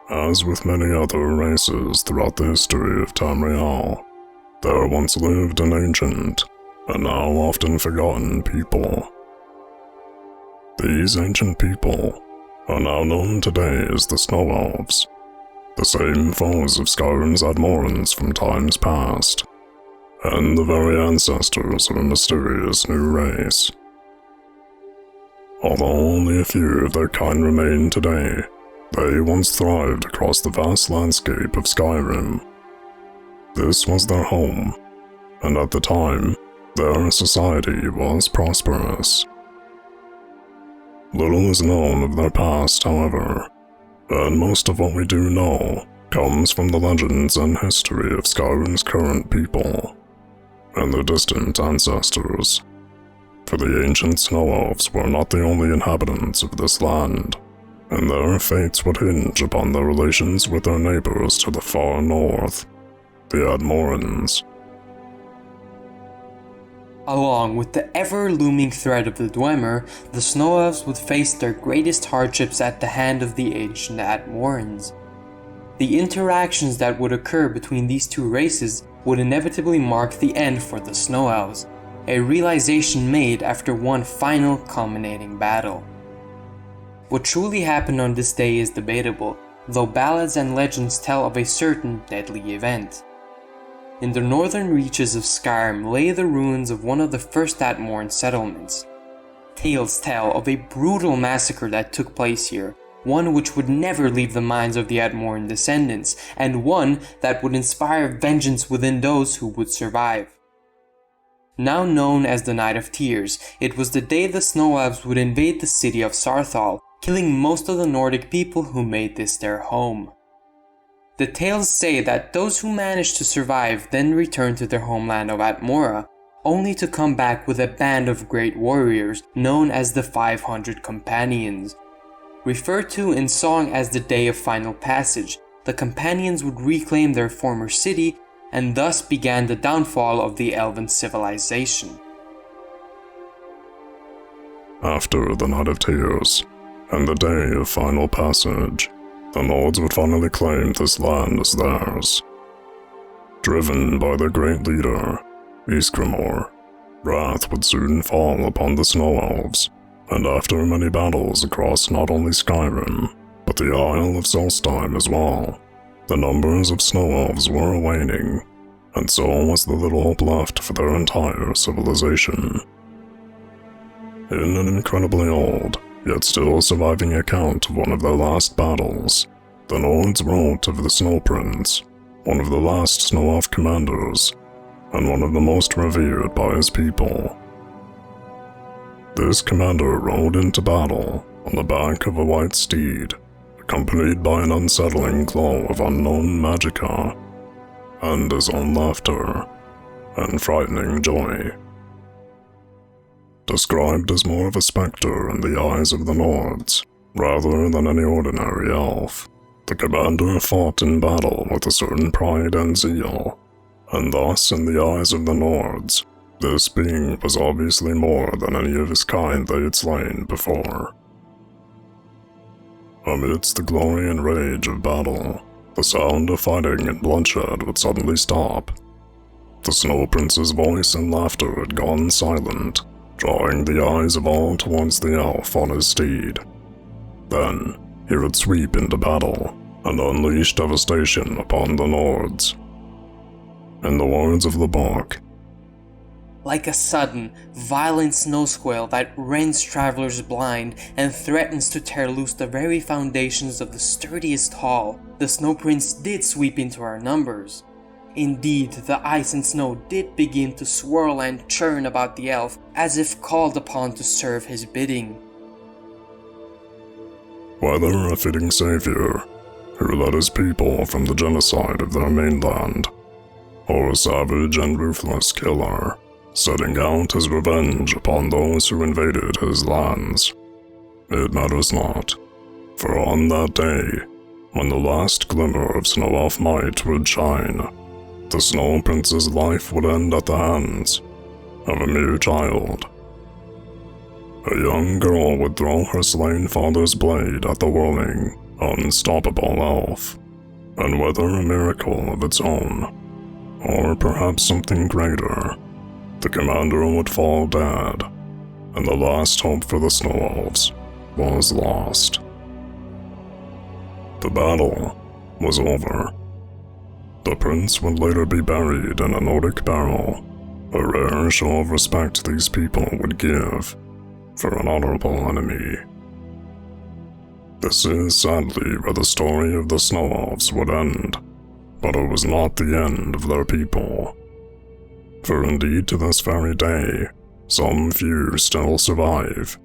As with many other races throughout the history of Tamriel, there once lived an ancient, and now often forgotten people. These ancient people are now known today as the Snow Elves, the same foes of Skyrim's Admorans from times past, and the very ancestors of a mysterious new race. Although only a few of their kind remain today, they once thrived across the vast landscape of Skyrim. This was their home, and at the time, their society was prosperous. Little is known of their past, however, and most of what we do know comes from the legends and history of Skyrim's current people and their distant ancestors. For the ancient Snow Elves were not the only inhabitants of this land, and their fates would hinge upon their relations with their neighbors to the far north, the Admorans. Along with the ever-looming threat of the Dwemer, the Snow Elves would face their greatest hardships at the hand of the ancient Admorans. The interactions that would occur between these two races would inevitably mark the end for the Snow Elves, a realization made after one final culminating battle. What truly happened on this day is debatable, though ballads and legends tell of a certain deadly event. In the northern reaches of Skyrim lay the ruins of one of the first Atmoran settlements. Tales tell of a brutal massacre that took place here, one which would never leave the minds of the Atmoran descendants, and one that would inspire vengeance within those who would survive. Now known as the Night of Tears, it was the day the Snow Elves would invade the city of Sarthal, killing most of the Nordic people who made this their home. The tales say that those who managed to survive then returned to their homeland of Atmora, only to come back with a band of great warriors known as the 500 Companions. Referred to in song as the Day of Final Passage, the Companions would reclaim their former city, and thus began the downfall of the Elven civilization. After the Night of Tears, and the Day of Final Passage, the Nords would finally claim this land as theirs. Driven by their great leader, Ysgramor, wrath would soon fall upon the Snow Elves, and after many battles across not only Skyrim, but the Isle of Solstheim as well, the numbers of Snow Elves were waning, and so was the little hope left for their entire civilization. In an incredibly old, yet still surviving account of one of their last battles, the Nords wrote of the Snow Prince, one of the last Snow Elf commanders, and one of the most revered by his people. This commander rode into battle on the back of a white steed, accompanied by an unsettling glow of unknown magicka, and his own laughter, and frightening joy. Described as more of a spectre in the eyes of the Nords, rather than any ordinary elf, the commander fought in battle with a certain pride and zeal, and thus in the eyes of the Nords, this being was obviously more than any of his kind they had slain before. Amidst the glory and rage of battle, the sound of fighting and bloodshed would suddenly stop. The Snow Prince's voice and laughter had gone silent, drawing the eyes of all towards the elf on his steed. Then, he would sweep into battle, and unleash devastation upon the Nords. In the words of the book, like a sudden, violent snow squall that rends travelers blind and threatens to tear loose the very foundations of the sturdiest hall, the Snow Prince did sweep into our numbers. Indeed, the ice and snow did begin to swirl and churn about the elf, as if called upon to serve his bidding. Whether a fitting savior, who led his people from the genocide of their mainland, or a savage and ruthless killer, setting out his revenge upon those who invaded his lands, it matters not, for on that day, when the last glimmer of Snow Elf might would shine, the Snow Prince's life would end at the hands of a mere child. A young girl would throw her slain father's blade at the whirling, unstoppable elf, and whether a miracle of its own, or perhaps something greater, the commander would fall dead, and the last hope for the Snow Elves was lost. The battle was over. The prince would later be buried in a Nordic barrel, a rare show of respect these people would give for an honorable enemy. This is sadly where the story of the Snow Elves would end, but it was not the end of their people. For indeed to this very day, some few still survive,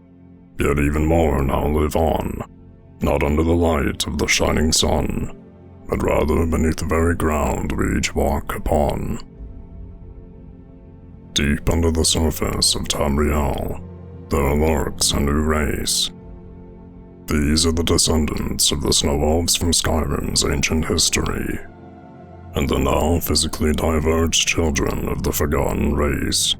yet even more now live on, not under the light of the shining sun, but rather beneath the very ground we each walk upon. Deep under the surface of Tamriel, there lurks a new race. These are the descendants of the Snow Elves from Skyrim's ancient history, and the now physically diverged children of the Forgotten race.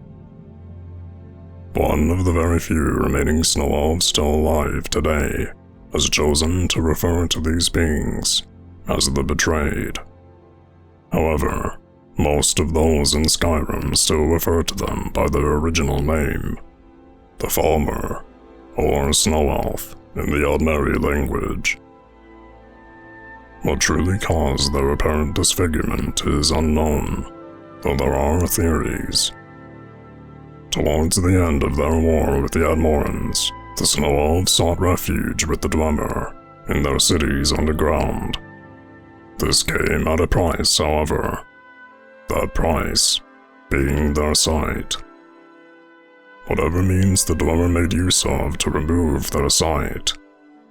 One of the very few remaining Snow Elves still alive today has chosen to refer to these beings as the Betrayed. However, most of those in Skyrim still refer to them by their original name, the Falmer, or Snow Elf in the Aldmeri language. What truly caused their apparent disfigurement is unknown, though there are theories. Towards the end of their war with the Admorans, the Snow Elves sought refuge with the Dwemer in their cities underground. This came at a price, however, that price being their sight. Whatever means the Dwemer made use of to remove their sight,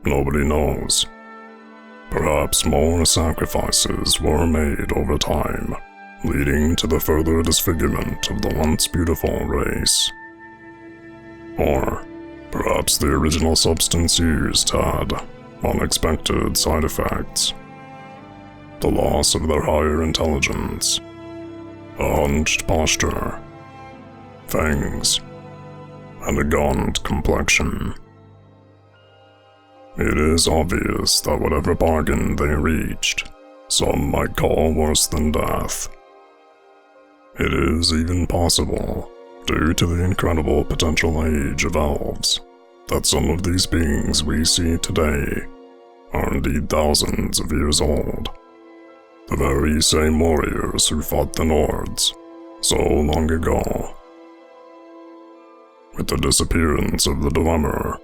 nobody knows. Perhaps more sacrifices were made over time, leading to the further disfigurement of the once beautiful race. Or perhaps the original substance used had unexpected side effects. The loss of their higher intelligence, a hunched posture, fangs, and a gaunt complexion. It is obvious that whatever bargain they reached, some might call worse than death. It is even possible, due to the incredible potential age of elves, that some of these beings we see today are indeed thousands of years old. The very same warriors who fought the Nords so long ago. With the disappearance of the Dwemer,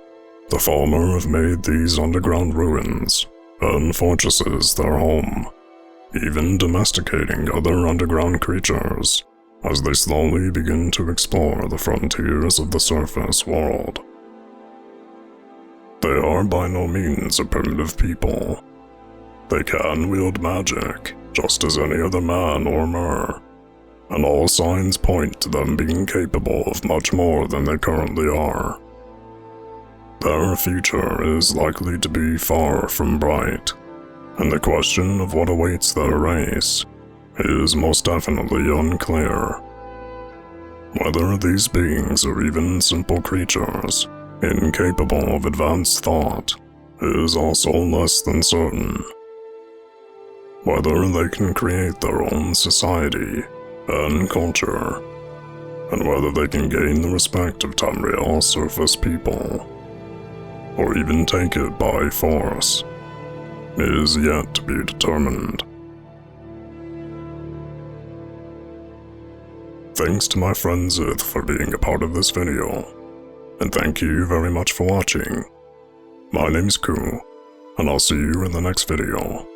the Falmer have made these underground ruins and fortresses their home, even domesticating other underground creatures as they slowly begin to explore the frontiers of the surface world. They are by no means a primitive people. They can wield magic, just as any other man or mer, and all signs point to them being capable of much more than they currently are. Their future is likely to be far from bright, and the question of what awaits their race is most definitely unclear. Whether these beings are even simple creatures, incapable of advanced thought, is also less than certain. Whether they can create their own society and culture, and whether they can gain the respect of Tamriel's surface people, or even take it by force, is yet to be determined. Thanks to my friend Xith for being a part of this video, and thank you very much for watching. My name's Koo, and I'll see you in the next video.